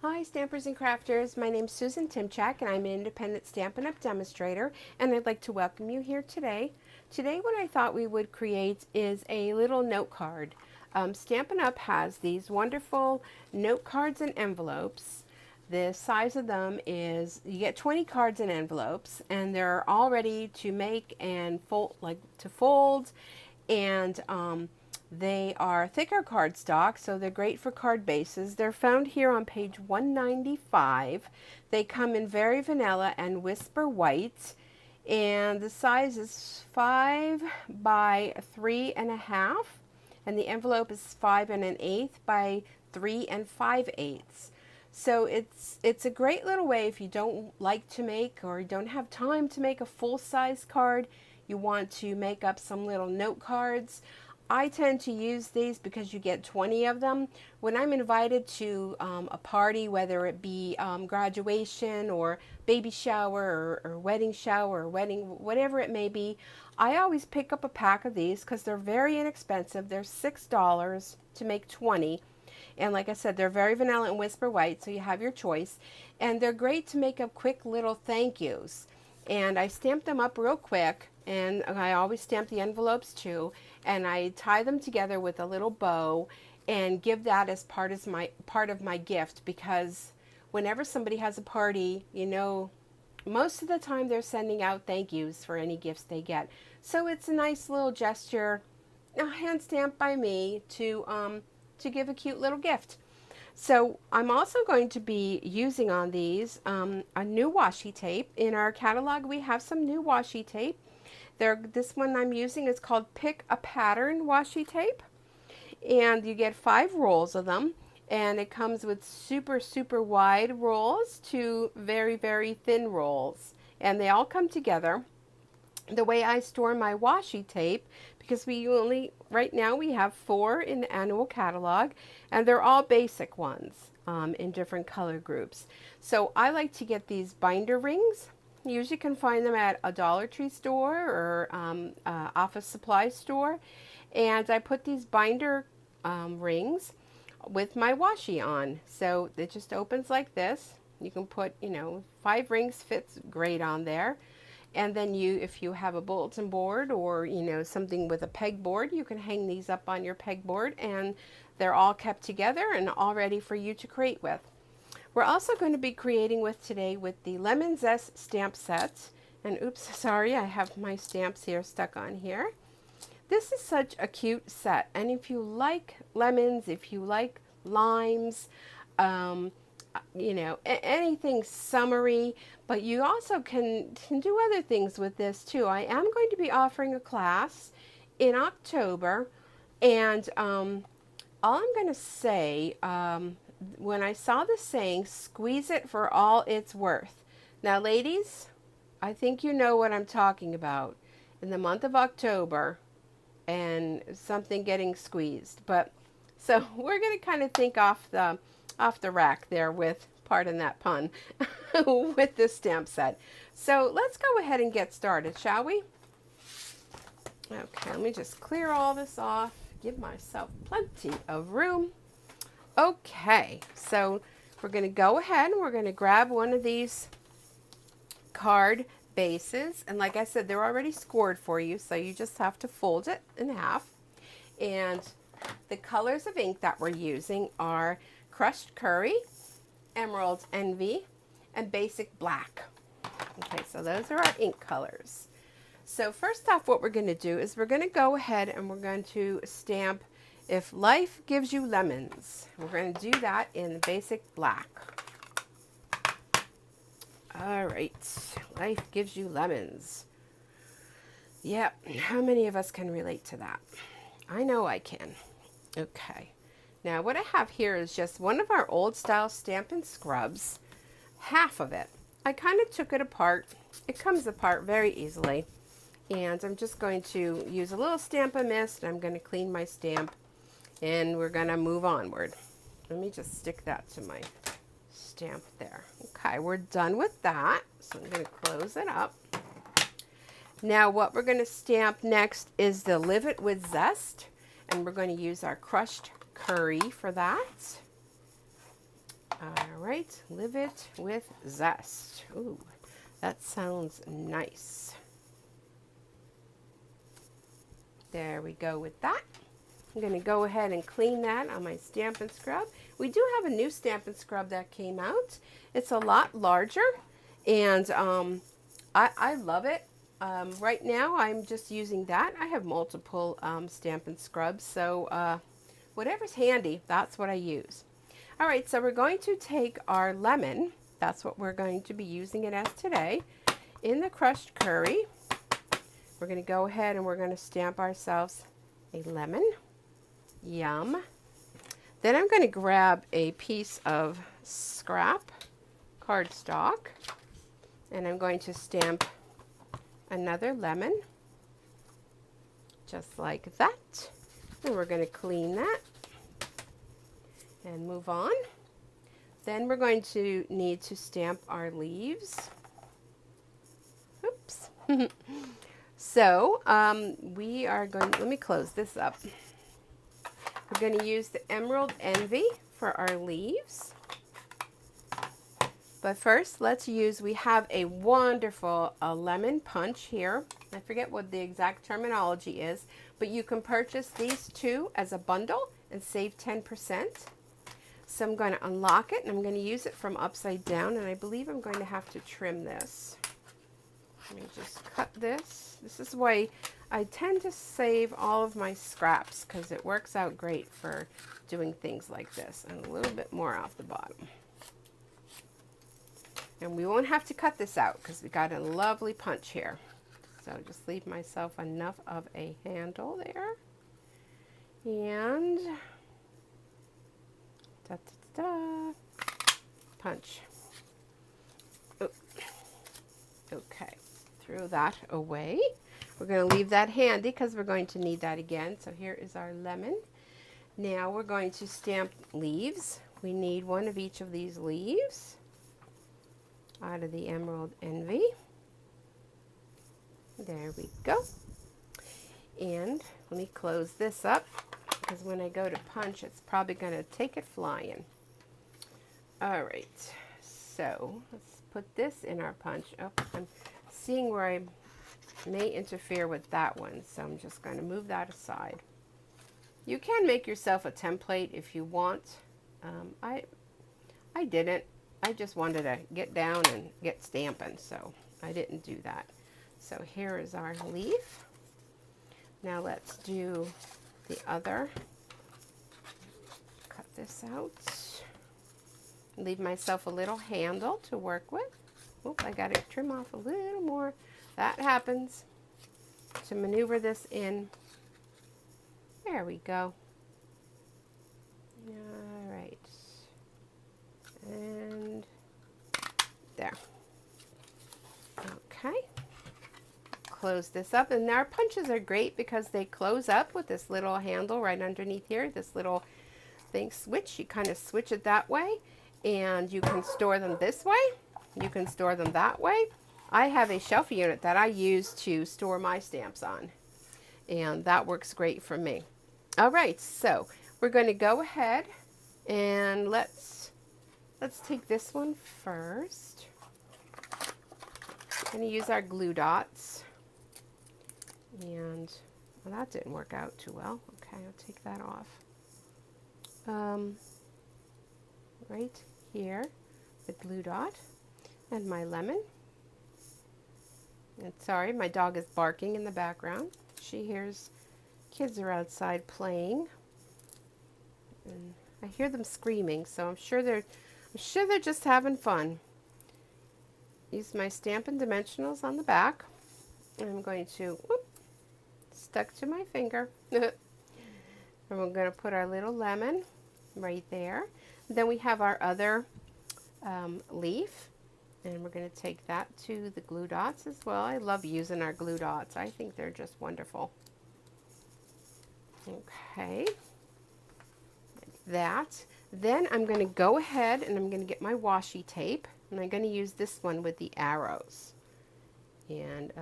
Hi Stampers and Crafters, my name's Susan Timchak and I'm an independent Stampin' Up! Demonstrator, and I'd like to welcome you here today. Today what I thought we would create is a little note card. Stampin' Up! Has these wonderful note cards and envelopes. The size of them is, you get 20 cards and envelopes, and they're all ready to make and fold, and they are thicker cardstock, so they're great for card bases. They're found here on page 195. They come in Very Vanilla and Whisper White, and the size is 5 by 3.5, and the envelope is 5 1/8 by 3 5/8. So it's a great little way if you don't like to make or you don't have time to make a full-size card. You want to make up some little note cards. I tend to use these because you get 20 of them. When I'm invited to a party, whether it be graduation or baby shower or wedding shower or wedding, whatever it may be, I always pick up a pack of these because they're very inexpensive. They're $6 to make 20. And like I said, they're Very Vanilla and Whisper White, so you have your choice. And they're great to make up quick little thank yous. And I stamp them up real quick, and I always stamp the envelopes too, and I tie them together with a little bow and give that as part of my gift, because whenever somebody has a party, you know, most of the time they're sending out thank yous for any gifts they get. So it's a nice little gesture, a hand stamped by me, to give a cute little gift. So I'm also going to be using on these a new washi tape. In our catalog we have some new washi tape. This one I'm using is called Pick a Pattern washi tape, and you get 5 rolls of them, and it comes with super wide rolls to very thin rolls, and they all come together. The way I store my washi tape, because right now we have 4 in the annual catalog, and they're all basic ones in different color groups. So I like to get these binder rings. You usually can find them at a Dollar Tree store or office supply store, and I put these binder rings with my washi on. So it just opens like this. You can put, 5 rings fits great on there. And then if you have a bulletin board or, something with a pegboard, you can hang these up on your pegboard, and they're all kept together and all ready for you to create with. We're also going to be creating today with the Lemon Zest stamp set. And oops, sorry, I have my stamps here stuck on here. This is such a cute set. And if you like lemons, if you like limes, anything summery, but you also can do other things with this too. I am going to be offering a class in October, and all I'm going to say, when I saw the saying, squeeze it for all it's worth. Now ladies, I think you know what I'm talking about in the month of October and something getting squeezed. But so we're going to kind of think off the rack there, with, pardon that pun, with this stamp set. So let's go ahead and get started, shall we? Okay, let me just clear all this off, give myself plenty of room. Okay, so we're going to go ahead and we're going to grab one of these card bases, and like I said, they're already scored for you, so you just have to fold it in half. And the colors of ink that we're using are Crushed Curry, Emerald Envy, and Basic Black. Okay, so those are our ink colors. So first off, what we're going to do is we're going to go ahead and we're going to stamp If Life Gives You Lemons. We're going to do that in Basic Black. All right, Life Gives You Lemons. Yep, how many of us can relate to that? I know I can. Okay. Now what I have here is just one of our old style Stampin' scrubs, half of it. I kind of took it apart. It comes apart very easily. And I'm just going to use a little Stampin' Mist, and I'm going to clean my stamp, and we're going to move onward. Let me just stick that to my stamp there. Okay, we're done with that. So I'm going to close it up. Now what we're going to stamp next is the Live It with Zest, and we're going to use our Crushed Curry for that. All right, live it with zest. Ooh, that sounds nice. There we go with that. I'm going to go ahead and clean that on my Stampin' Scrub. We do have a new Stampin' Scrub that came out. It's a lot larger, and I love it. Right now, I'm just using that. I have multiple Stampin' Scrubs, so whatever's handy, that's what I use. All right, so we're going to take our lemon. That's what we're going to be using it as today. In the crushed curry, we're going to go ahead and we're going to stamp ourselves a lemon. Yum. Then I'm going to grab a piece of scrap cardstock, and I'm going to stamp another lemon, just like that. And we're going to clean that and move on. Then we're going to need to stamp our leaves. Oops. So we are going, let me close this up. We're going to use the Emerald Envy for our leaves. But first, let's use, we have a wonderful lemon punch here. I forget what the exact terminology is, but you can purchase these two as a bundle and save 10%. So I'm going to unlock it, and I'm going to use it from upside down, and I believe I'm going to have to trim this. Let me just cut this. This is why I tend to save all of my scraps, because it works out great for doing things like this. And a little bit more off the bottom. And we won't have to cut this out because we got a lovely punch here. So just leave myself enough of a handle there. And da, da, da, punch. Oh. Okay, throw that away. We're going to leave that handy because we're going to need that again. So here is our lemon. Now we're going to stamp leaves. We need one of each of these leaves out of the Emerald Envy. There we go. And let me close this up because when I go to punch, it's probably going to take it flying. All right, so let's put this in our punch. Oh, I'm seeing where I may interfere with that one, so I'm just going to move that aside. You can make yourself a template if you want. I didn't. I just wanted to get down and get stamping, so I didn't do that. So here is our leaf. Now let's do the other. Cut this out. Leave myself a little handle to work with. Oop, I got to trim off a little more. That happens. To maneuver this in. There we go. All right. And there. Okay. Close this up. And our punches are great because they close up with this little handle right underneath here. This little thing switch. You kind of switch it that way. And you can store them this way. You can store them that way. I have a shelf unit that I use to store my stamps on. And that works great for me. All right, so we're going to go ahead and let's take this one first. I'm going to use our glue dots. And well, that didn't work out too well. Okay, I'll take that off. Right here, the glue dot and my lemon. And sorry, my dog is barking in the background. She hears kids are outside playing. And I hear them screaming, so I'm sure they're just having fun. Use my Stampin' Dimensionals on the back. I'm going to, whoop, stuck to my finger. And we're going to put our little lemon right there. Then we have our other leaf, and we're going to take that to the glue dots as well. I love using our glue dots. I think they're just wonderful. Okay, like that. Then I'm going to go ahead and I'm going to get my washi tape, and I'm going to use this one with the arrows and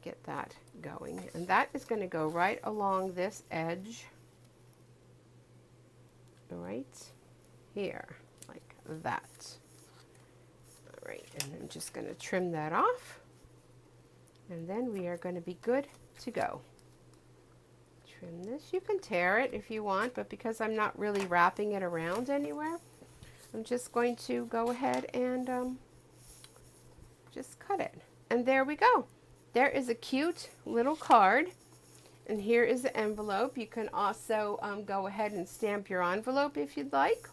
get that going. And that is going to go right along this edge. Right here, like that. All right, and I'm just going to trim that off. And then we are going to be good to go. Trim this. You can tear it if you want, but because I'm not really wrapping it around anywhere, I'm just going to go ahead and just cut it. And there we go. There is a cute little card. And here is the envelope. You can also go ahead and stamp your envelope if you'd like.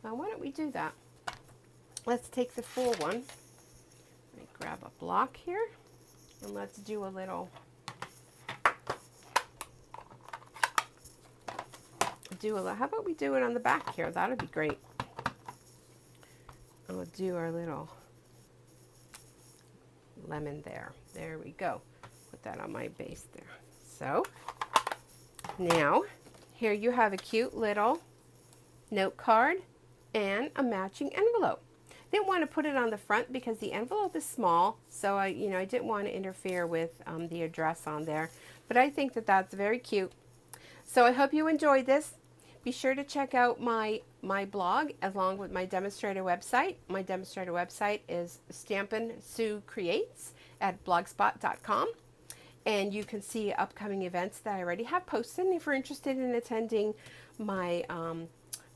Why don't we do that? Let's take the full one. Let me grab a block here. And let's do a little how about we do it on the back here? That'd be great. And we'll do our little lemon there. There we go. Put that on my base there. So now here you have a cute little note card and a matching envelope. Didn't want to put it on the front because the envelope is small, so I didn't want to interfere with the address on there, but I think that that's very cute. So I hope you enjoyed this. Be sure to check out my blog along with my demonstrator website. My demonstrator website is Stampin Sue Creates at blogspot.com. And you can see upcoming events that I already have posted. And if you're interested in attending my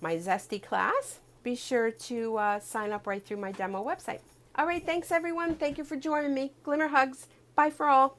my Zesty class, be sure to sign up right through my demo website. All right, thanks everyone. Thank you for joining me. Glimmer hugs. Bye for all.